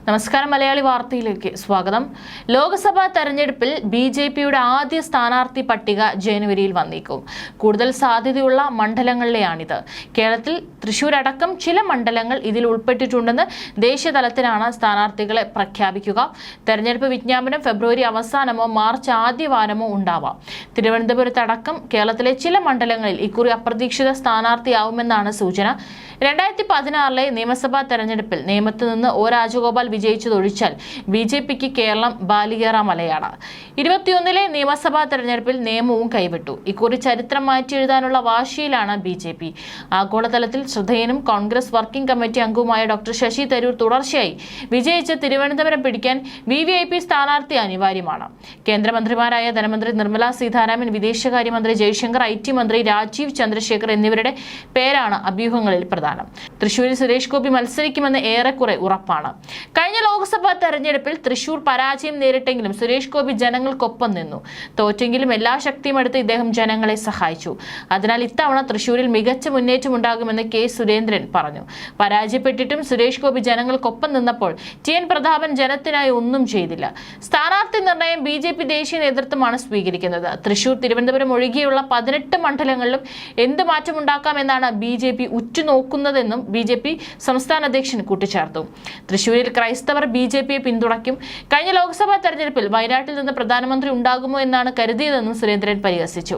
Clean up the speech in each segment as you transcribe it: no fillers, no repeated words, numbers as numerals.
നമസ്കാരം. മലയാളി വാർത്തയിലേക്ക് സ്വാഗതം. ലോക്സഭാ തെരഞ്ഞെടുപ്പിൽ ബിജെപിയുടെ ആദ്യ സ്ഥാനാർത്ഥി പട്ടിക ജനുവരിയിൽ വന്നേക്കും. കൂടുതൽ സാധ്യതയുള്ള മണ്ഡലങ്ങളിലെയാണിത്. കേരളത്തിൽ തൃശൂർ അടക്കം ചില മണ്ഡലങ്ങൾ ഇതിൽ ഉൾപ്പെട്ടിട്ടുണ്ടെന്ന് ദേശീയ തലത്തിലാണ് സ്ഥാനാർത്ഥികളെ പ്രഖ്യാപിക്കുക. തെരഞ്ഞെടുപ്പ് വിജ്ഞാപനം ഫെബ്രുവരി അവസാനമോ മാർച്ച് ആദ്യവാരമോ ഉണ്ടാവാം. തിരുവനന്തപുരത്തടക്കം കേരളത്തിലെ ചില മണ്ഡലങ്ങളിൽ ഇക്കുറി അപ്രതീക്ഷിത സ്ഥാനാർത്ഥിയാവുമെന്നാണ് സൂചന. 2016 നിയമസഭാ തെരഞ്ഞെടുപ്പിൽ നേമത്ത് നിന്ന് ഒ രാജഗോപാൽ വിജയിച്ചതൊഴിച്ചാൽ ബിജെപിക്ക് കേരളം ബാലികേറ മലയാണ്. 21 നിയമസഭാ തെരഞ്ഞെടുപ്പിൽ നേമവും കൈവിട്ടു. ഇക്കുറി ചരിത്രം മാറ്റിയെഴുതാനുള്ള വാശിയിലാണ് ബിജെപി. ആഗോളതലത്തിൽ ശ്രദ്ധേയനും കോൺഗ്രസ് വർക്കിംഗ് കമ്മിറ്റി അംഗവുമായ ഡോക്ടർ ശശി തരൂർ തുടർച്ചയായി വിജയിച്ച് തിരുവനന്തപുരം പിടിക്കാൻ വിവിഐപി സ്ഥാനാർത്ഥി അനിവാര്യമാണ്. കേന്ദ്രമന്ത്രിമാരായ ധനമന്ത്രി നിർമ്മല സീതാരാമൻ, വിദേശകാര്യമന്ത്രി ജയശങ്കർ, IT മന്ത്രി രാജീവ് ചന്ദ്രശേഖർ എന്നിവരുടെ പേരാണ് അഭ്യൂഹങ്ങളിൽ പ്രധാനം. തൃശൂരിൽ സുരേഷ് ഗോപി മത്സരിക്കുമെന്ന് ഏറെക്കുറെ ഉറപ്പാണ്. കഴിഞ്ഞ ലോക്സഭാ തെരഞ്ഞെടുപ്പിൽ തൃശൂർ പരാജയം നേരിട്ടെങ്കിലും സുരേഷ് ഗോപി ജനങ്ങൾക്കൊപ്പം നിന്നു. തോറ്റെങ്കിലും എല്ലാ ശക്തിയും എടുത്ത് ഇദ്ദേഹം ജനങ്ങളെ സഹായിച്ചു. അതിനാൽ ഇത്തവണ തൃശൂരിൽ മികച്ച മുന്നേറ്റമുണ്ടാകുമെന്ന് കെ സുരേന്ദ്രൻ പറഞ്ഞു. പരാജയപ്പെട്ടിട്ടും സുരേഷ് ഗോപി ജനങ്ങൾക്കൊപ്പം നിന്നപ്പോൾ TN പ്രതാപൻ ജനത്തിനായി ഒന്നും ചെയ്തില്ല. സ്ഥാനാർത്ഥി നിർണയം BJP ദേശീയ നേതൃത്വമാണ് സ്വീകരിക്കുന്നത്. തൃശൂർ, തിരുവനന്തപുരം ഒഴികെയുള്ള 18 മണ്ഡലങ്ങളിലും എന്ത് മാറ്റമുണ്ടാക്കാമെന്നാണ് BJP ഉറ്റുനോക്കുന്നതെന്നും BJP സംസ്ഥാന അധ്യക്ഷൻ കൂട്ടിച്ചേർത്തു. തൃശൂരിൽ ക്രൈസ്തവർ BJPയെ പിന്തുണയ്ക്കും. കഴിഞ്ഞ ലോക്സഭാ തെരഞ്ഞെടുപ്പിൽ വയനാട്ടിൽ നിന്ന് പ്രധാനമന്ത്രി ഉണ്ടാകുമോ എന്നാണ് കരുതിയതെന്നും സുരേന്ദ്രൻ പരിഹസിച്ചു.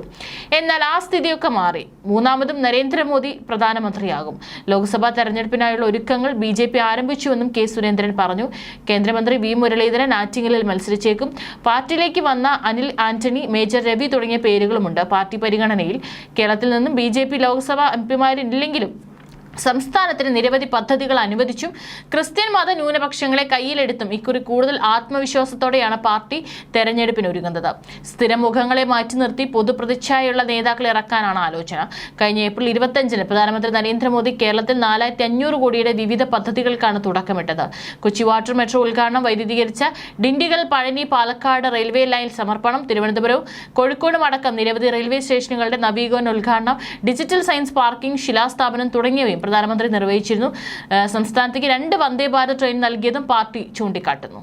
എന്നാൽ ആ സ്ഥിതിയൊക്കെ മാറി. മൂന്നാമതും നരേന്ദ്രമോദി പ്രധാനമന്ത്രിയാകും. ലോക്സഭാ തെരഞ്ഞെടുപ്പിനായുള്ള ഒരുക്കങ്ങൾ BJP ആരംഭിച്ചുവെന്നും കെ സുരേന്ദ്രൻ പറഞ്ഞു. കേന്ദ്രമന്ത്രി V മുരളീധരൻ ആറ്റിങ്ങലിൽ മത്സരിച്ചേക്കും. പാർട്ടിയിലേക്ക് വന്ന അനിൽ ആന്റണി, മേജർ രവി തുടങ്ങിയ പേരുകളുമുണ്ട് പാർട്ടി പരിഗണനയിൽ. കേരളത്തിൽ നിന്നും BJP ലോക്സഭാ MPമാരില്ലെങ്കിലും സംസ്ഥാനത്തിന് നിരവധി പദ്ധതികൾ അനുവദിച്ചും ക്രിസ്ത്യൻ മത ന്യൂനപക്ഷങ്ങളെ കയ്യിലെടുത്തും ഇക്കുറി കൂടുതൽ ആത്മവിശ്വാസത്തോടെയാണ് പാർട്ടി തെരഞ്ഞെടുപ്പിന് ഒരുങ്ങുന്നത്. സ്ഥിരം മുഖങ്ങളെ മാറ്റി നിർത്തി പൊതുപ്രതിച്ഛായയുള്ള നേതാക്കളെ ഇറക്കാനാണ് ആലോചന. കഴിഞ്ഞ ഏപ്രിൽ 25 പ്രധാനമന്ത്രി നരേന്ദ്രമോദി കേരളത്തിൽ 4500 കോടിയുടെ വിവിധ പദ്ധതികൾക്കാണ് തുടക്കമിട്ടത്. കൊച്ചി വാട്ടർ മെട്രോ ഉദ്ഘാടനം, വൈദ്യുതീകരിച്ച ഡിണ്ടിഗൽ, പഴനി, പാലക്കാട് റെയിൽവേ ലൈൻ സമർപ്പണം, തിരുവനന്തപുരവും കോഴിക്കോടും അടക്കം നിരവധി റെയിൽവേ സ്റ്റേഷനുകളുടെ നവീകരണ ഉദ്ഘാടനം, ഡിജിറ്റൽ സയൻസ് പാർക്കിംഗ് ശിലാസ്ഥാപനം തുടങ്ങിയവയും പ്രധാനമന്ത്രി നിർവഹിച്ചിരുന്നു. സംസ്ഥാനത്തേക്ക് 2 വന്ദേ ഭാരത് ട്രെയിൻ നൽകിയതും പാർട്ടി ചൂണ്ടിക്കാട്ടുന്നു.